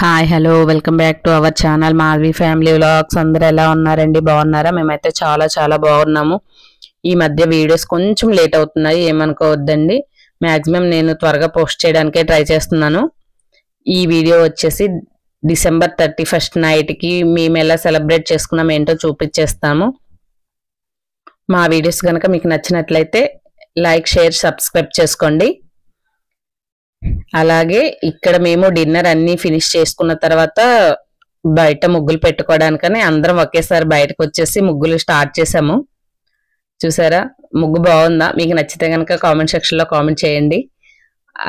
Hi hello welcome back to our channel Madhavi family vlogs. అందరూ ఎలా ఉన్నారండి? బాగున్నారా? మేమైతే చాలా చాలా బాగున్నాము. ఈ మధ్య వీడియోస్ కొంచెం లేట్ అవుతున్నాయి, ఏమనుకోవద్దండి. మ్యాక్సిమం నేను త్వరగా పోస్ట్ చేయడానికే ట్రై చేస్తున్నాను. ఈ వీడియో వచ్చేసి December 31st నైట్కి మేము ఎలా సెలబ్రేట్ చేసుకున్నాం ఏంటో చూపించేస్తాము. మా వీడియోస్ కనుక మీకు నచ్చినట్లయితే లైక్, షేర్, సబ్స్క్రైబ్ చేసుకోండి. అలాగే ఇక్కడ మేము డిన్నర్ అన్ని ఫినిష్ చేసుకున్న తర్వాత బయట ముగ్గులు పెట్టుకోవడానికని అందరం ఒకేసారి బయటకు వచ్చేసి ముగ్గులు స్టార్ట్ చేసాము. చూసారా, ముగ్గు బాగుందా? మీకు నచ్చితే కనుక కామెంట్ సెక్షన్ లో కామెంట్ చేయండి.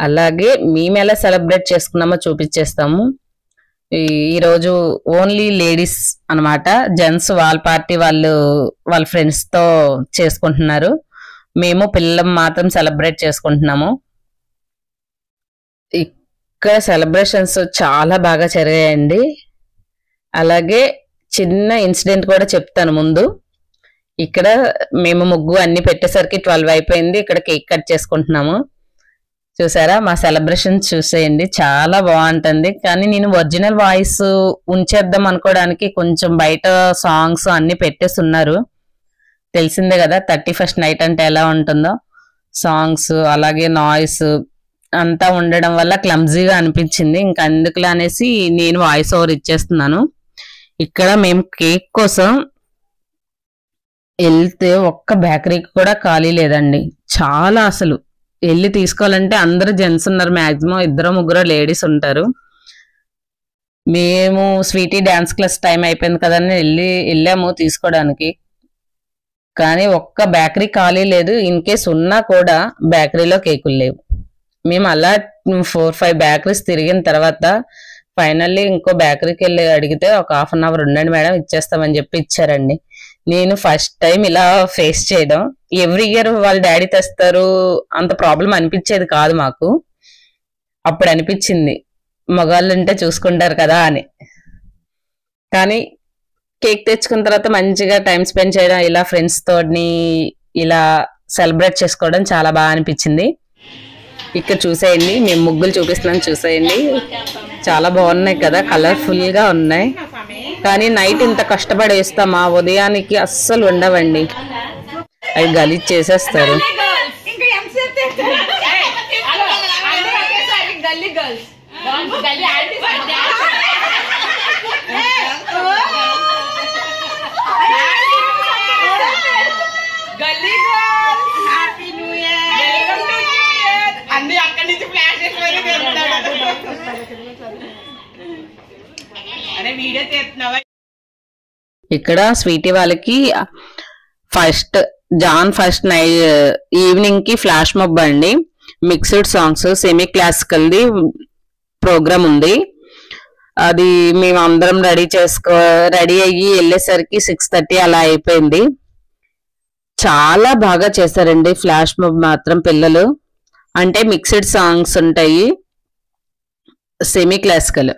అలాగే మేము ఎలా సెలబ్రేట్ చేసుకున్నామో చూపించేస్తాము. ఈరోజు ఓన్లీ లేడీస్ అన్నమాట. జెంట్స్ వాళ్ళ పార్టీ వాళ్ళ ఫ్రెండ్స్ తో చేసుకుంటున్నారు. మేము పిల్లలు మాత్రం సెలబ్రేట్ చేసుకుంటున్నాము. ఇక్కడ సెలబ్రేషన్స్ చాలా బాగా జరిగాయండి. అలాగే చిన్న ఇన్సిడెంట్ కూడా చెప్తాను ముందు. ఇక్కడ మేము ముగ్గు అన్ని పెట్టేసరికి 12 అయిపోయింది. ఇక్కడ కేక్ కట్ చేసుకుంటున్నాము. చూసారా, మా సెలబ్రేషన్ చూసేయండి, చాలా బాగుంటుంది. కానీ నేను ఒరిజినల్ వాయిస్ ఉంచేద్దాం అనుకోవడానికి కొంచెం బయట సాంగ్స్ అన్ని పెట్టేసి ఉన్నారు. తెలిసిందే కదా 31st నైట్ అంటే ఎలా ఉంటుందో. సాంగ్స్ అలాగే నాయిస్ అంతా ఉండడం వల్ల క్లమ్జీగా అనిపించింది. ఇంకా అందుకులా అనేసి నేను వాయిస్ ఓవర్ ఇచ్చేస్తున్నాను. ఇక్కడ మేము కేక్ కోసం వెళ్తే ఒక్క బేకరీకి కూడా ఖాళీ లేదండి. చాలా అసలు వెళ్ళి తీసుకోవాలంటే అందరూ జెంట్స్ ఉన్నారు, మాక్సిమం 2-3 లేడీస్ ఉంటారు. మేము స్వీటీ డాన్స్ క్లాస్ టైం అయిపోయింది కదని వెళ్ళాము తీసుకోవడానికి. కానీ ఒక్క బేకరీ ఖాళీ లేదు. ఇన్ కేస్ ఉన్నా కూడా బేకరీలో కేకులు లేవు. మేము అలా 4-5 బేకరీస్ తిరిగిన తర్వాత ఫైనల్లీ ఇంకో బేకరీకి వెళ్ళి అడిగితే ఒక ½ అన్ అవర్ ఉండండి మేడం ఇచ్చేస్తామని చెప్పి ఇచ్చారండి. నేను ఫస్ట్ టైం ఇలా ఫేస్ చేయడం. ఎవ్రీ ఇయర్ వాళ్ళ డాడీ తెస్తారు, అంత ప్రాబ్లం అనిపించేది కాదు మాకు. అప్పుడు అనిపించింది మగవాళ్ళు ఉంటే చూసుకుంటారు కదా అని. కానీ కేక్ తెచ్చుకున్న తర్వాత మంచిగా టైం స్పెండ్ చేయడం, ఇలా ఫ్రెండ్స్ తోని ఇలా సెలబ్రేట్ చేసుకోవడం చాలా బాగా అనిపించింది. ఇక్కడ చూసేయండి, మేము ముగ్గులు చూపిస్తున్నాం చూసేయండి. చాలా బాగున్నాయి కదా, కలర్ఫుల్ గా ఉన్నాయి. కానీ నైట్ ఇంత కష్టపడి వేస్తామా, ఉదయానికి అస్సలు ఉండవండి, అవి గలీజ్ చేసేస్తారు. ఇక్కడ స్వీటీ వాళ్ళకి జాన్ ఫస్ట్ నైట్ ఈవినింగ్ కి ఫ్లాష్ మొబ్ అండి, మిక్స్డ్ సాంగ్స్, సెమీ క్లాసికల్ ది ప్రోగ్రామ్ ఉంది. అది మేము అందరం రెడీ అయ్యి వెళ్ళేసరికి 6:30 అలా అయిపోయింది. చాలా బాగా చేశారండి ఫ్లాష్ మొబ్ మాత్రం. పిల్లలు అంటే మిక్స్డ్ సాంగ్స్ ఉంటాయి, సెమీ క్లాసికల్,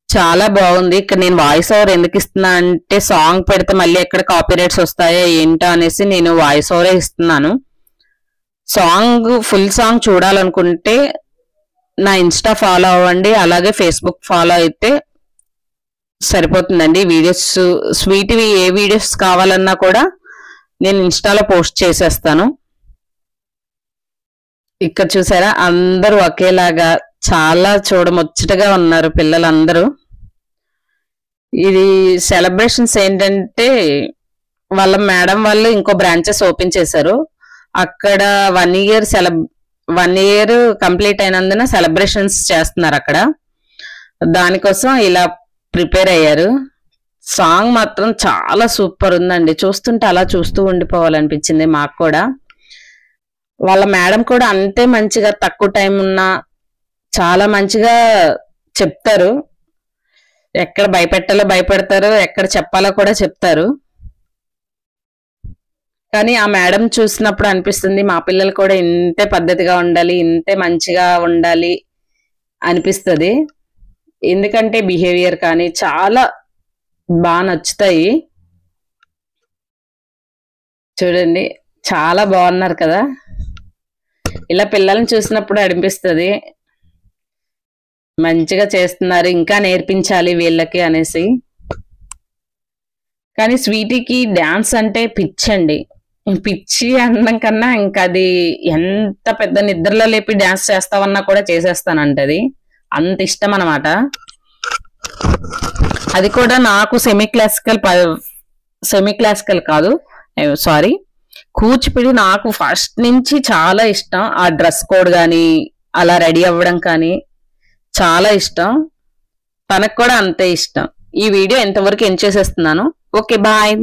చాలా బాగుంది. ఇక్కడ నేను వాయిస్ ఓవర్ ఎందుకు ఇస్తున్నా అంటే సాంగ్ పెడితే మళ్ళీ ఎక్కడ కాపీరైట్స్ వస్తాయో ఏంటో అనేసి నేను వాయిస్ ఓవరే ఇస్తున్నాను. ఫుల్ సాంగ్ చూడాలనుకుంటే నా ఇన్స్టా ఫాలో అవ్వండి, అలాగే ఫేస్బుక్ ఫాలో అయితే సరిపోతుందండి. వీడియోస్ స్వీట్వి ఏ వీడియోస్ కావాలన్నా కూడా నేను ఇన్స్టాలో పోస్ట్ చేసేస్తాను. ఇక్కడ చూసారా, అందరూ ఒకేలాగా చాలా చూడముచ్చటగా ఉన్నారు పిల్లలందరూ. ఇది సెలబ్రేషన్స్ ఏంటంటే వాళ్ళ మేడం వాళ్ళు ఇంకో బ్రాంచెస్ ఓపెన్ చేశారు. అక్కడ 1 ఇయర్ కంప్లీట్ అయినందున సెలబ్రేషన్స్ చేస్తున్నారు అక్కడ. దానికోసం ఇలా ప్రిపేర్ అయ్యారు. సాంగ్ మాత్రం చాలా సూపర్ ఉందండి, చూస్తుంటే అలా చూస్తూ ఉండిపోవాలనిపించింది మాకు కూడా. వాళ్ళ మేడం కూడా అంతే మంచిగా, తక్కువ టైం ఉన్నా చాలా మంచిగా చెప్తారు. ఎక్కడ భయపెట్టాలో భయపెడతారు, ఎక్కడ చెప్పాలో కూడా చెప్తారు. కానీ ఆ మేడం చూసినప్పుడు అనిపిస్తుంది మా పిల్లలు కూడా ఇంతే పద్ధతిగా ఉండాలి, ఇంతే మంచిగా ఉండాలి అనిపిస్తుంది. ఎందుకంటే బిహేవియర్ కానీ చాలా బాగా నచ్చుతాయి. చూడండి, చాలా బాగున్నారు కదా. ఇలా పిల్లల్ని చూసినప్పుడు అనిపిస్తుంది మంచిగా చేస్తున్నారు, ఇంకా నేర్పించాలి వీళ్ళకి అనేసి. కానీ స్వీటీకి డాన్స్ అంటే పిచ్చండి. పిచ్చి అనడం కన్నా ఇంకా అది ఎంత పెద్ద నిద్రలో లేపి డాన్స్ చేస్తావన్నా కూడా చేసేస్తానంటది. అంత ఇష్టం అన్నమాట. అది కూడా నాకు సెమీ క్లాసికల్ కాదు, సారీ, కూచిపూడి నాకు ఫస్ట్ నుంచి చాలా ఇష్టం. ఆ డ్రెస్ కోడ్ కానీ అలా రెడీ అవ్వడం కానీ చాలా ఇష్టం. తనకు కూడా అంతే ఇష్టం. ఈ వీడియో ఎంతవరకు ఎండ్ చేసేస్తున్నాను. Okay, bye.